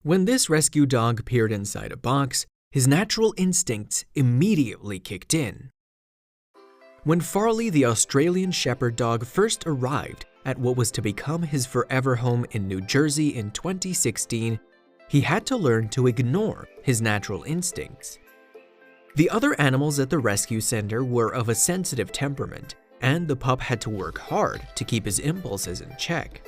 When this rescue dog peered inside a box, his natural instincts immediately kicked in. When Farley the Australian Shepherd dog first arrived at what was to become his forever home in New Jersey in 2016, he had to learn to ignore his natural instincts. The other animals at the rescue center were of a sensitive temperament, and the pup had to work hard to keep his impulses in check.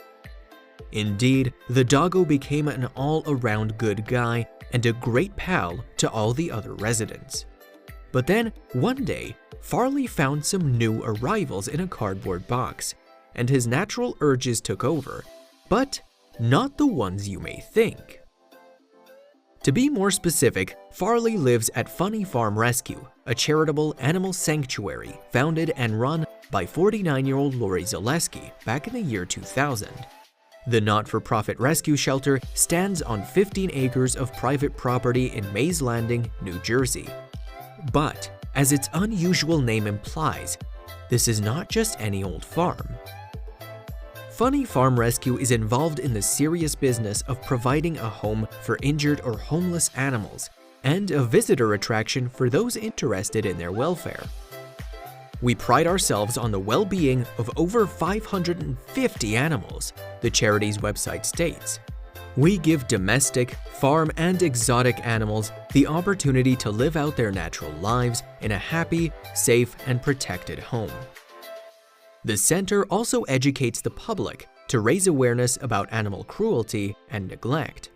Indeed, the doggo became an all-around good guy and a great pal to all the other residents. But then, one day, Farley found some new arrivals in a cardboard box, and his natural urges took over, but not the ones you may think. To be more specific, Farley lives at Funny Farm Rescue, a charitable animal sanctuary founded and run by 49-year-old Lori Zaleski back in the year 2000. The not-for-profit rescue shelter stands on 15 acres of private property in Mays Landing, New Jersey. But, as its unusual name implies, this is not just any old farm. Funny Farm Rescue is involved in the serious business of providing a home for injured or homeless animals and a visitor attraction for those interested in their welfare. We pride ourselves on the well-being of over 550 animals, the charity's website states. We give domestic, farm, and exotic animals the opportunity to live out their natural lives in a happy, safe, and protected home. The center also educates the public to raise awareness about animal cruelty and neglect.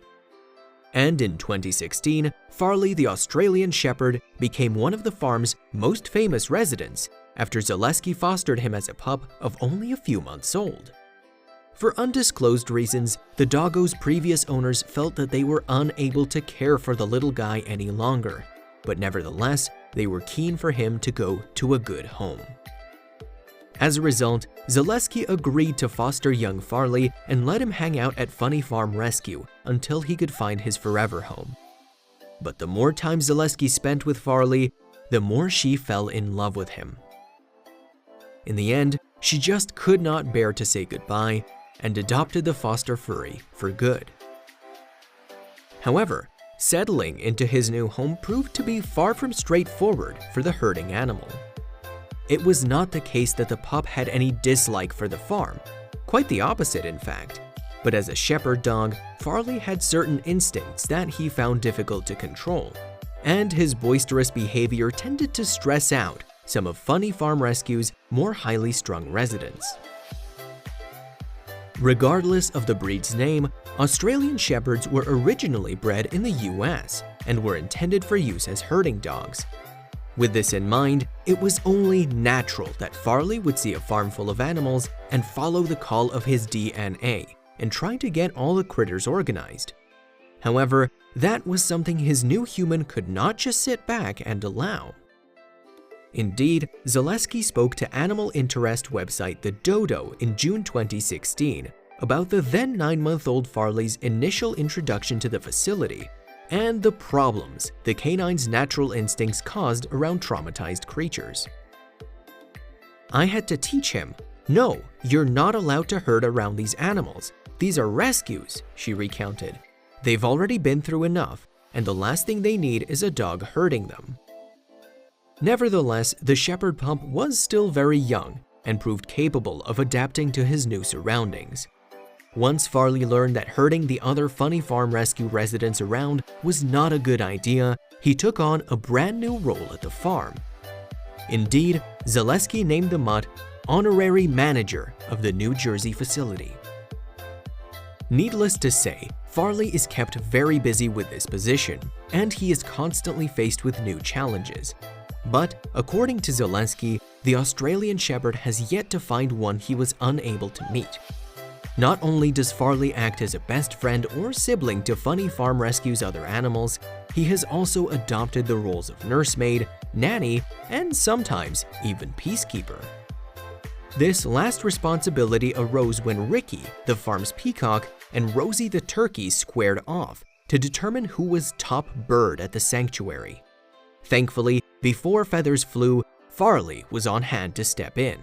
And in 2016, Farley the Australian Shepherd became one of the farm's most famous residents after Zaleski fostered him as a pup of only a few months old. For undisclosed reasons, the doggo's previous owners felt that they were unable to care for the little guy any longer, but nevertheless, they were keen for him to go to a good home. As a result, Zaleski agreed to foster young Farley and let him hang out at Funny Farm Rescue until he could find his forever home. But the more time Zaleski spent with Farley, the more she fell in love with him. In the end, she just could not bear to say goodbye and adopted the foster furry for good. However, settling into his new home proved to be far from straightforward for the herding animal. It was not the case that the pup had any dislike for the farm, quite the opposite in fact. But as a shepherd dog, Farley had certain instincts that he found difficult to control, and his boisterous behavior tended to stress out some of Funny Farm Rescue's more highly strung residents. Regardless of the breed's name, Australian Shepherds were originally bred in the US and were intended for use as herding dogs. With this in mind, it was only natural that Farley would see a farm full of animals and follow the call of his DNA and try to get all the critters organized. However, that was something his new human could not just sit back and allow. Indeed, Zaleski spoke to animal interest website The Dodo in June 2016 about the then 9-month-old Farley's initial introduction to the facility and the problems the canine's natural instincts caused around traumatized creatures. "I had to teach him, no, you're not allowed to herd around these animals. These are rescues," she recounted. "They've already been through enough, and the last thing they need is a dog herding them." Nevertheless, the shepherd pup was still very young and proved capable of adapting to his new surroundings. Once Farley learned that herding the other Funny Farm Rescue residents around was not a good idea, he took on a brand new role at the farm. Indeed, Zaleski named the mutt honorary manager of the New Jersey facility. Needless to say, Farley is kept very busy with this position, and he is constantly faced with new challenges. But according to Zaleski, the Australian Shepherd has yet to find one he was unable to meet. Not only does Farley act as a best friend or sibling to Funny Farm Rescue's other animals, he has also adopted the roles of nursemaid, nanny, and sometimes even peacekeeper. This last responsibility arose when Ricky, the farm's peacock, and Rosie the turkey squared off to determine who was top bird at the sanctuary. Thankfully, before feathers flew, Farley was on hand to step in.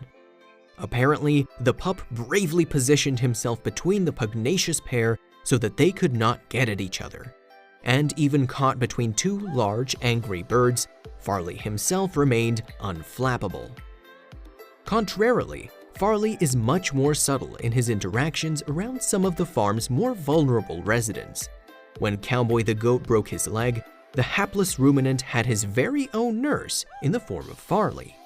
Apparently, the pup bravely positioned himself between the pugnacious pair, so that they could not get at each other. And even caught between two large, angry birds, Farley himself remained unflappable. Contrarily, Farley is much more subtle in his interactions around some of the farm's more vulnerable residents. When Cowboy the goat broke his leg, the hapless ruminant had his very own nurse in the form of Farley.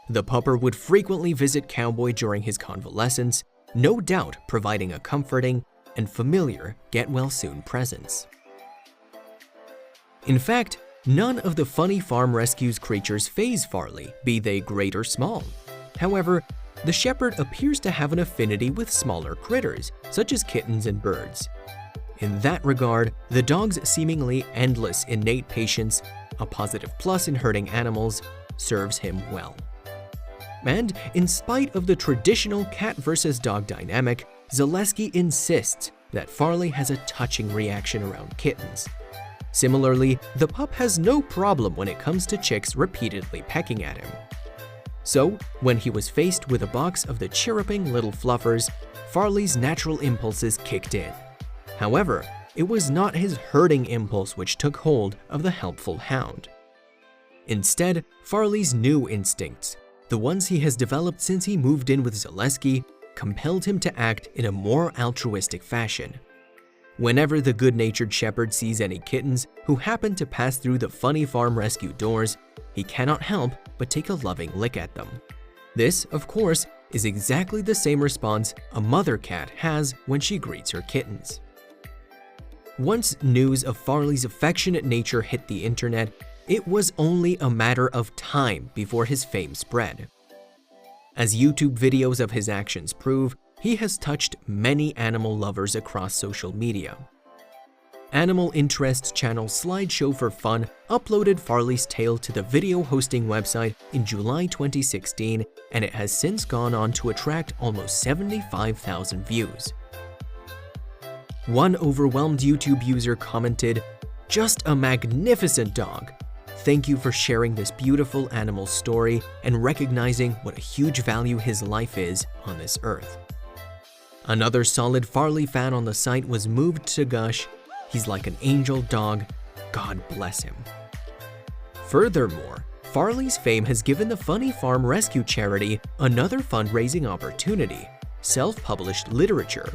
The pupper would frequently visit Cowboy during his convalescence, no doubt providing a comforting and familiar get-well-soon presence. In fact, none of the Funny Farm Rescue's creatures faze Farley, be they great or small. However, the shepherd appears to have an affinity with smaller critters, such as kittens and birds. In that regard, the dog's seemingly endless innate patience, a positive plus in herding animals, serves him well. And in spite of the traditional cat versus dog dynamic, Zaleski insists that Farley has a touching reaction around kittens. Similarly, the pup has no problem when it comes to chicks repeatedly pecking at him. So, when he was faced with a box of the chirruping little fluffers, Farley's natural impulses kicked in. However, it was not his herding impulse which took hold of the helpful hound. Instead, Farley's new instincts, the ones he has developed since he moved in with Zaleski, compelled him to act in a more altruistic fashion. Whenever the good-natured shepherd sees any kittens who happen to pass through the Funny Farm Rescue doors, he cannot help but take a loving lick at them. This, of course, is exactly the same response a mother cat has when she greets her kittens. Once news of Farley's affectionate nature hit the internet, it was only a matter of time before his fame spread. As YouTube videos of his actions prove, he has touched many animal lovers across social media. Animal interest channel Slideshow for Fun uploaded Farley's tale to the video hosting website in July 2016, and it has since gone on to attract almost 75,000 views. One overwhelmed YouTube user commented, "Just a magnificent dog. Thank you for sharing this beautiful animal story and recognizing what a huge value his life is on this earth." Another solid Farley fan on the site was moved to gush, "He's like an angel dog, God bless him." Furthermore, Farley's fame has given the Funny Farm Rescue charity another fundraising opportunity: self-published literature.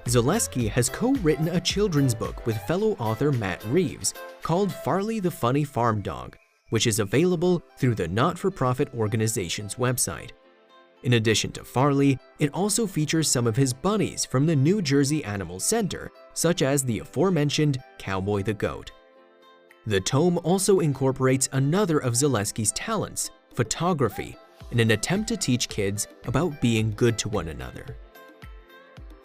Zaleski has co-written a children's book with fellow author Matt Reeves called Farley the Funny Farm Dog, which is available through the not-for-profit organization's website. In addition to Farley, it also features some of his buddies from the New Jersey Animal Center, such as the aforementioned Cowboy the Goat. The tome also incorporates another of Zaleski's talents, photography, in an attempt to teach kids about being good to one another.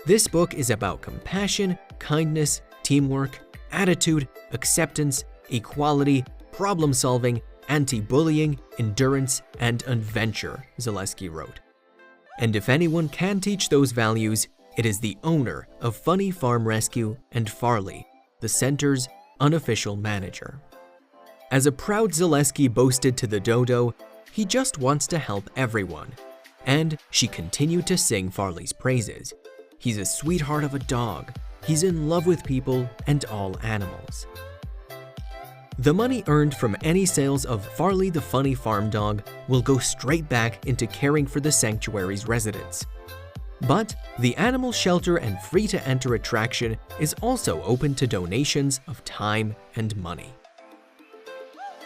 This book is about compassion, kindness, teamwork, attitude, acceptance, equality, problem-solving, anti-bullying, endurance, and adventure, Zaleski wrote. And if anyone can teach those values, it is the owner of Funny Farm Rescue and Farley, the center's unofficial manager. As a proud Zaleski boasted to the dodo, he just wants to help everyone. And she continued to sing Farley's praises. He's a sweetheart of a dog. He's in love with people and all animals. The money earned from any sales of Farley the Funny Farm Dog will go straight back into caring for the sanctuary's residents. But the animal shelter and free-to-enter attraction is also open to donations of time and money.